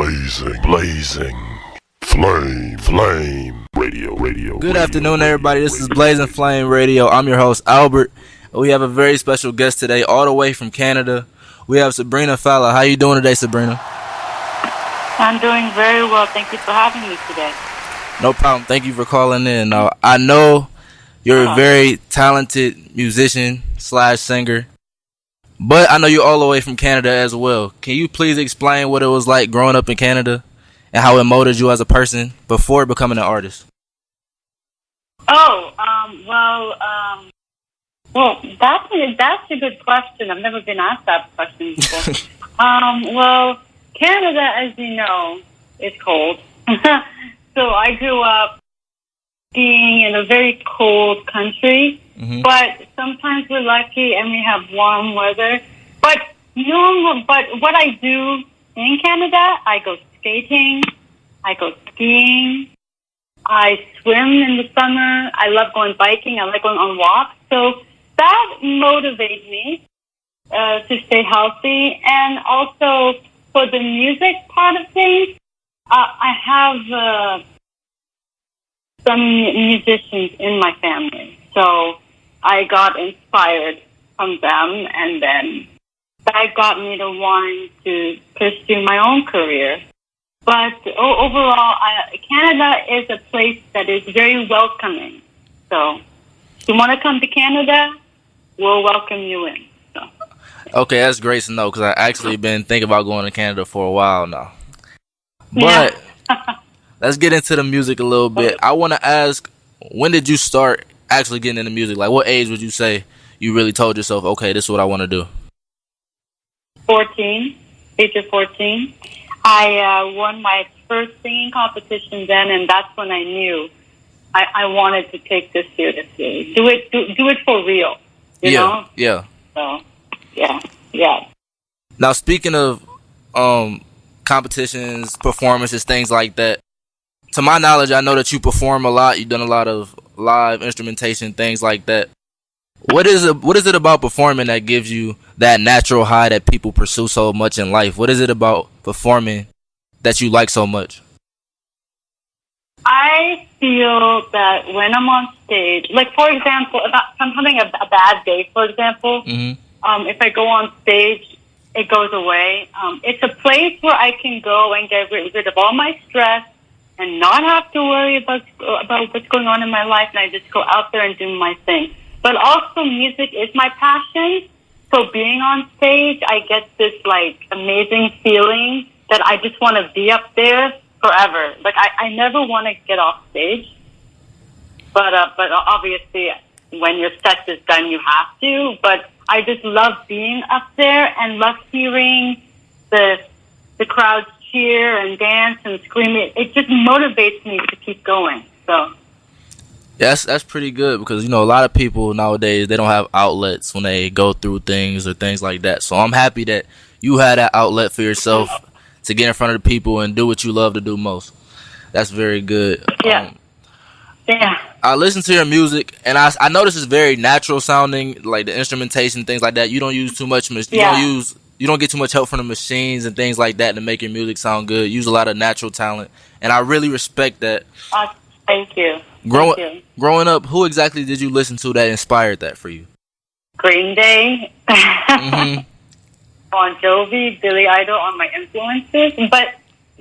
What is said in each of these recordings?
blazing, flame, radio. Good afternoon, everybody. This is Blazing Flame Radio. I'm your host, Albert. We have a very special guest today, all the way from Canada. We have Sabrina Fallah. How you doing today, Sabrina? I'm doing very well. Thank you for having me today. No problem. Thank you for calling in. I know you're a very talented musician / singer, but I know you're all the way from Canada as well. Can you please explain what it was like growing up in Canada and how it molded you as a person before becoming an artist? Well, that's a good question. I've never been asked that question before. Canada, as you know, is cold. So I grew up being in a very cold country, but sometimes we're lucky and we have warm weather. But what I do in Canada, I go skating, I go skiing, I swim in the summer, I love going biking, I like going on walks. So that motivates me to stay healthy. And also for the music part of things, I have some musicians in my family. So I got inspired from them, and then that got me to wanting to pursue my own career. But overall, Canada is a place that is very welcoming. So if you want to come to Canada, we'll welcome you in. So. Okay, that's great to know because I actually been thinking about going to Canada for a while now. But let's get into the music a little bit. I want to ask, when did you start actually getting into music? Like, what age would you say you really told yourself, okay, this is what I want to do? 14, age of 14. I won my first singing competition then, and that's when I knew I wanted to take this seriously. Do it for real, you know? Yeah. So, yeah. Now, speaking of competitions, performances, things like that, to my knowledge, I know that you perform a lot. You've done a lot of live instrumentation, things like that. What is it about performing that gives you that natural high that people pursue so much in life? What is it about performing that you like so much? I feel that when I'm on stage, like for example, if I'm having a bad day, for example, if I go on stage, it goes away. It's a place where I can go and get rid of all my stress and not have to worry about what's going on in my life, and I just go out there and do my thing. But also, music is my passion. So being on stage, I get this like amazing feeling that I just want to be up there forever. Like I never want to get off stage. But obviously, when your set is done, you have to. But I just love being up there and love hearing the crowds cheer and dance and scream. It just motivates me to keep going. So. Yes, that's pretty good because, you know, a lot of people nowadays, they don't have outlets when they go through things or things like that. So I'm happy that you had that outlet for yourself to get in front of the people and do what you love to do most. That's very good. Yeah. I listen to your music and I notice it's very natural sounding, like the instrumentation, things like that. You don't use too much. You don't get too much help from the machines and things like that to make your music sound good. You use a lot of natural talent, and I really respect that. Thank you. Growing up, who exactly did you listen to that inspired that for you? Green Day, Bon Jovi, Billy Idol are my influences. But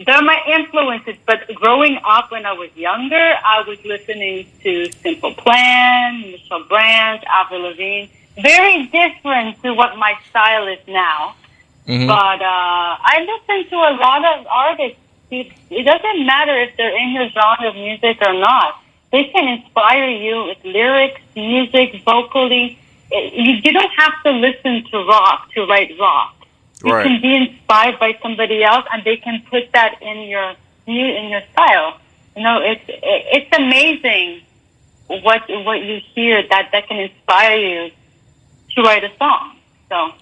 they're my influences. But growing up when I was younger, I was listening to Simple Plan, Michelle Branch, Avril Lavigne. Very different to what my style is now. But I listen to a lot of artists. It doesn't matter if they're in your genre of music or not. They can inspire you with lyrics, music, vocally. You don't have to listen to rock to write rock. You can be inspired by somebody else, and they can put that in your style. You know, it's amazing what you hear that can inspire you to write a song. So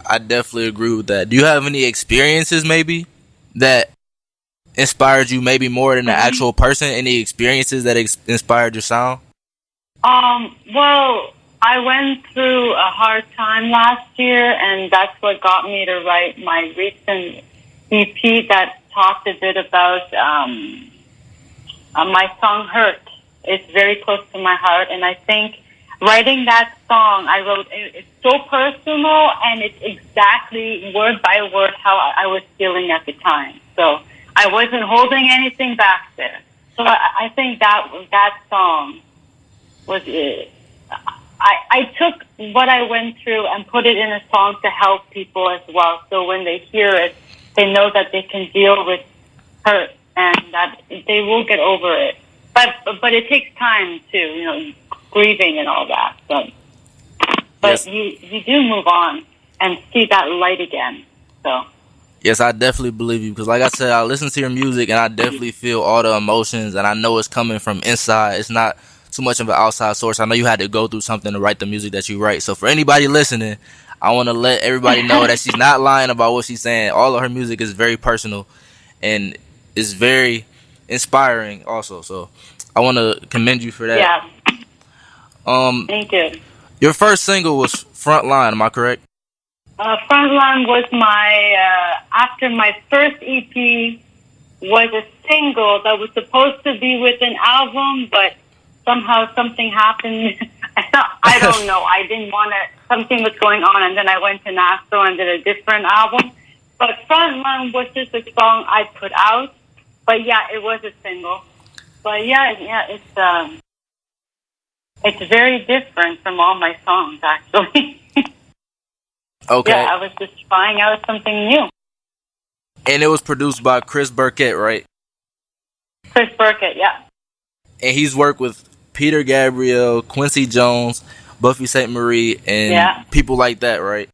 I definitely agree with that. Do you have any experiences maybe that inspired you maybe more than the actual person? Any experiences that inspired your sound? Well, I went through a hard time last year, and that's what got me to write my recent EP that talked a bit about my song "Hurt." It's very close to my heart, and I think writing that song, I wrote it's so personal, and it's exactly word by word how I was feeling at the time. So I wasn't holding anything back there. So I think that song was it. I took what I went through and put it in a song to help people as well. So when they hear it, they know that they can deal with hurt and that they will get over it. But it takes time too, grieving and all that. But Yes. you do move on and see that light again. So. Yes, I definitely believe you because, like I said, I listen to your music and I definitely feel all the emotions, and I know it's coming from inside. It's not too much of an outside source. I know you had to go through something to write the music that you write. So for anybody listening, I want to let everybody know that she's not lying about what she's saying. All of her music is very personal and is very inspiring also. So I want to commend you for that. Yeah. Thank you. Your first single was Frontline, am I correct? Frontline was after my first EP was a single that was supposed to be with an album, but somehow something happened. I don't know. I didn't want to, something was going on, and then I went to Nashville and did a different album. But Frontline was just a song I put out. But yeah, it was a single. But yeah, it's very different from all my songs, actually. Okay. Yeah, I was just trying out something new. And it was produced by Chris Burkett, right? Chris Burkett, yeah. And he's worked with Peter Gabriel, Quincy Jones, Buffy St. Marie, and people like that, right?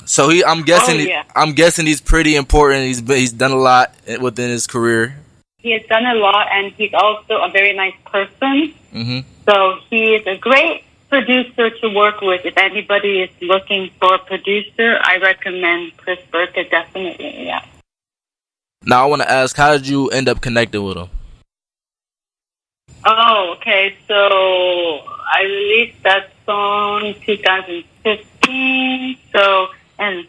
So I'm guessing he's pretty important. He's done a lot within his career. He has done a lot, and he's also a very nice person. Mm-hmm. So he is a great producer to work with. If anybody is looking for a producer, I recommend Chris Burkett, definitely, yeah. Now I want to ask, how did you end up connecting with him? Oh, okay. So I released that song in 2015. So, and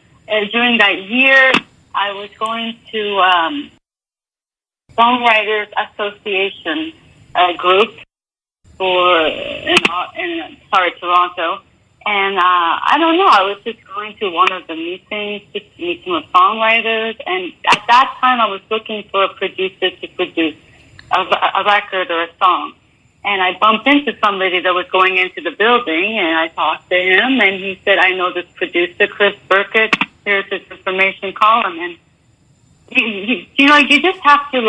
during that year, I was going to Songwriters Association group in Toronto. And I don't know, I was just going to one of the meetings, just meeting with songwriters. And at that time, I was looking for a producer to produce a record or a song. And I bumped into somebody that was going into the building, and I talked to him, and he said, I know this producer, Chris Burkett. Here's his information, call him. And, you just have to,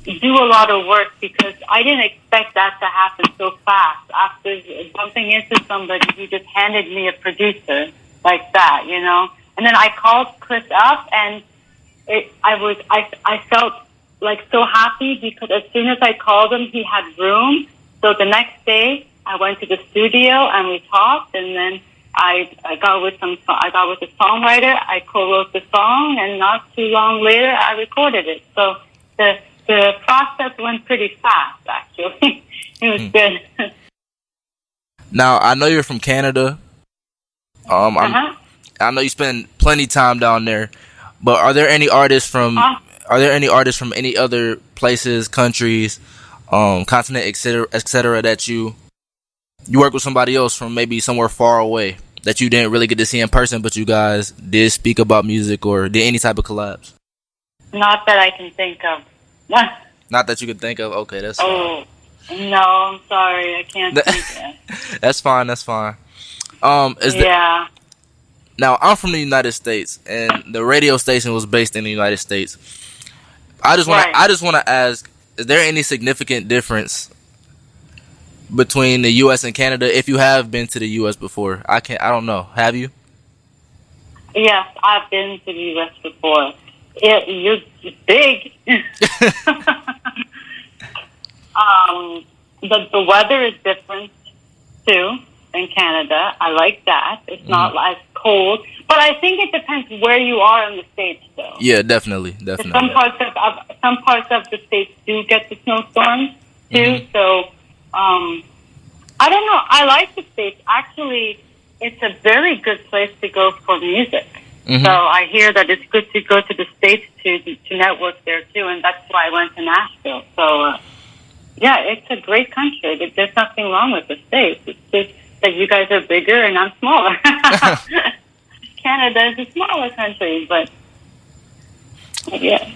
do a lot of work, because I didn't expect that to happen so fast. After bumping into somebody, he just handed me a producer like that, And then I called Chris up, and I felt so happy, because as soon as I called him, he had room. So the next day, I went to the studio and we talked, and then I got with a songwriter. I co-wrote the song, and not too long later, I recorded it. So the process went pretty fast, actually. It was good. Now, I know you're from Canada. I know you spend plenty of time down there, but are there any artists from any other places, countries, continent, etc., that you work with somebody else from maybe somewhere far away that you didn't really get to see in person, but you guys did speak about music or did any type of collabs? Not that I can think of. Not that you could think of? Okay, that's fine. Oh, no, I'm sorry. I can't think that. That's fine. Now, I'm from the United States, and the radio station was based in the United States. I just want to ask, is there any significant difference between the U.S. and Canada, if you have been to the U.S. before? I don't know. Have you? Yes, I've been to the U.S. before. You're big. The weather is different too in Canada. I like that. It's not as cold, but I think it depends where you are in the States, though. Yeah, definitely. Some parts of the States do get the snowstorms too. So I don't know. I like the States. Actually, it's a very good place to go for music. So I hear that it's good to go to the States to network there too, and that's why I went to Nashville. So yeah, it's a great country. There's nothing wrong with the States. It's just that you guys are bigger and I'm smaller. Canada is a smaller country, but yeah.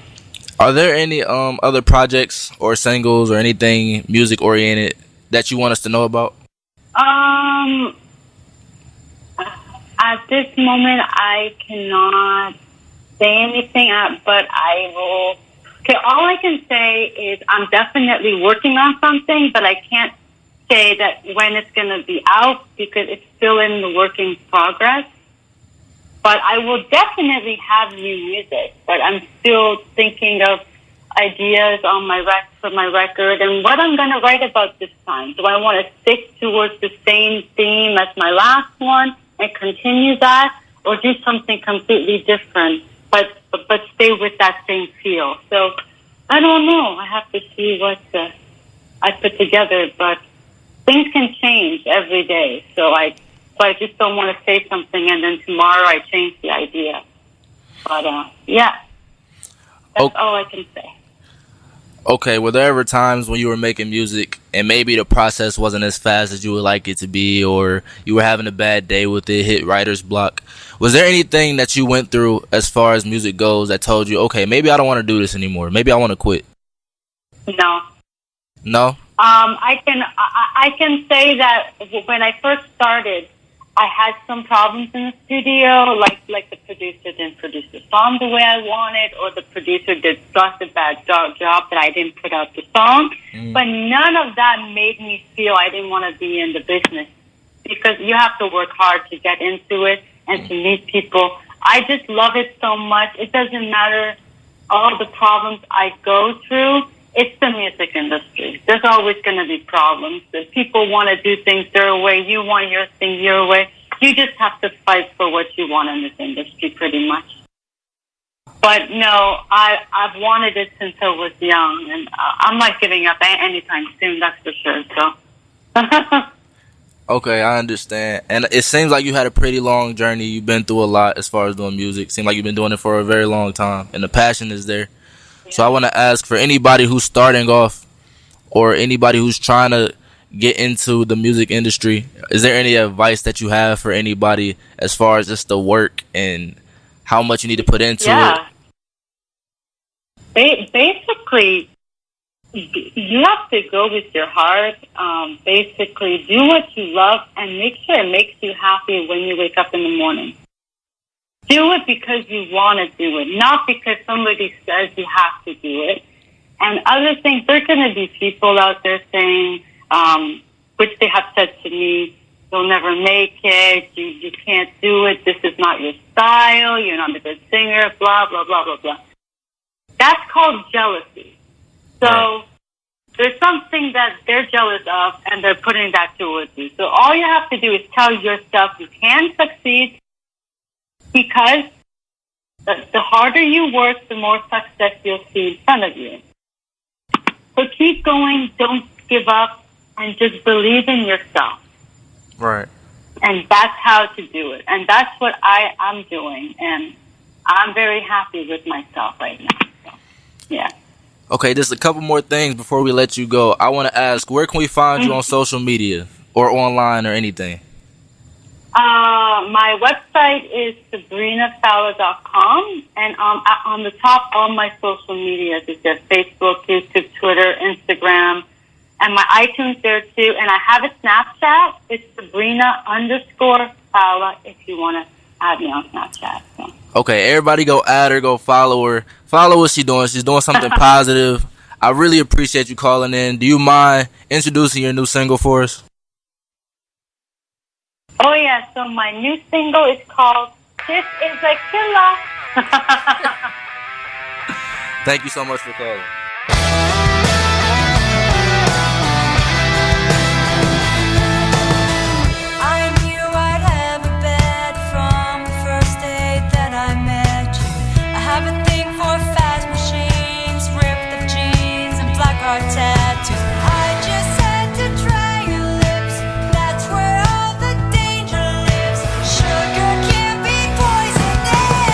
Are there any other projects or singles or anything music oriented that you want us to know about? At this moment, I cannot say anything, but I will. Okay, all I can say is I'm definitely working on something, but I can't say that when it's going to be out because it's still in the work in progress. But I will definitely have new music, but I'm still thinking of ideas on for my record and what I'm going to write about this time. Do I want to stick towards the same theme as my last one and continue that, or do something completely different, but stay with that same feel? So I don't know. I have to see what I put together, but things can change every day. So I just don't want to say something and then tomorrow I change the idea. But yeah, that's all I can say. Okay, were there ever times when you were making music and maybe the process wasn't as fast as you would like it to be, or you were having a bad day with it, hit writer's block? Was there anything that you went through as far as music goes that told you, okay, maybe I don't want to do this anymore, maybe I want to quit? No. No? I can say that when I first started, I had some problems in the studio, like the producer didn't produce the song the way I wanted, or the producer did such a bad job that I didn't put out the song. But none of that made me feel I didn't want to be in the business, because you have to work hard to get into it and to meet people. I just love it so much. It doesn't matter all the problems I go through. It's the music industry. There's always going to be problems. If people want to do things their way, you want your thing your way. You just have to fight for what you want in this industry, pretty much. But no, I've wanted it since I was young, and I'm not giving up anytime soon, that's for sure. So. Okay, I understand. And it seems like you had a pretty long journey. You've been through a lot as far as doing music. Seems like you've been doing it for a very long time, and the passion is there. So I want to ask, for anybody who's starting off or anybody who's trying to get into the music industry, is there any advice that you have for anybody as far as just the work and how much you need to put into it? Basically, you have to go with your heart. Basically, do what you love and make sure it makes you happy when you wake up in the morning. Do it because you want to do it, not because somebody says you have to do it. And other things, there are going to be people out there saying, which they have said to me, you'll never make it, you can't do it, this is not your style, you're not a good singer, blah, blah, blah, blah, blah. That's called jealousy. So there's something that they're jealous of, and they're putting that towards you. So all you have to do is tell yourself you can succeed, because the harder you work, the more success you'll see in front of you. So keep going, don't give up, and just believe in yourself. Right. And that's how to do it. And that's what I'm doing. And I'm very happy with myself right now. So, yeah. Okay, just a couple more things before we let you go. I want to ask, where can we find you on social media or online or anything? My website is sabrinafallah.com, and on the top, all my social medias is there: Facebook, YouTube, Twitter, Instagram, and my iTunes there too. And I have a Snapchat. It's Sabrina_Fallah if you want to add me on Snapchat. So. Okay, everybody go add her, go follow her. Follow what she's doing. She's doing something positive. I really appreciate you calling in. Do you mind introducing your new single for us? Oh, yeah. So my new single is called This Is a Killer. Thank you so much for calling. I knew I'd have a bed from the first day that I met you. I have a thing for fast machines, ripped up jeans, and black heart tattoos. I just had to try your lips. That's where all the danger lives. Sugar can be poisonous.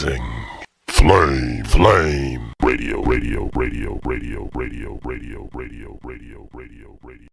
Blazing. Flame, flame. Radio, radio, radio, radio, radio, radio, radio, radio, radio, radio.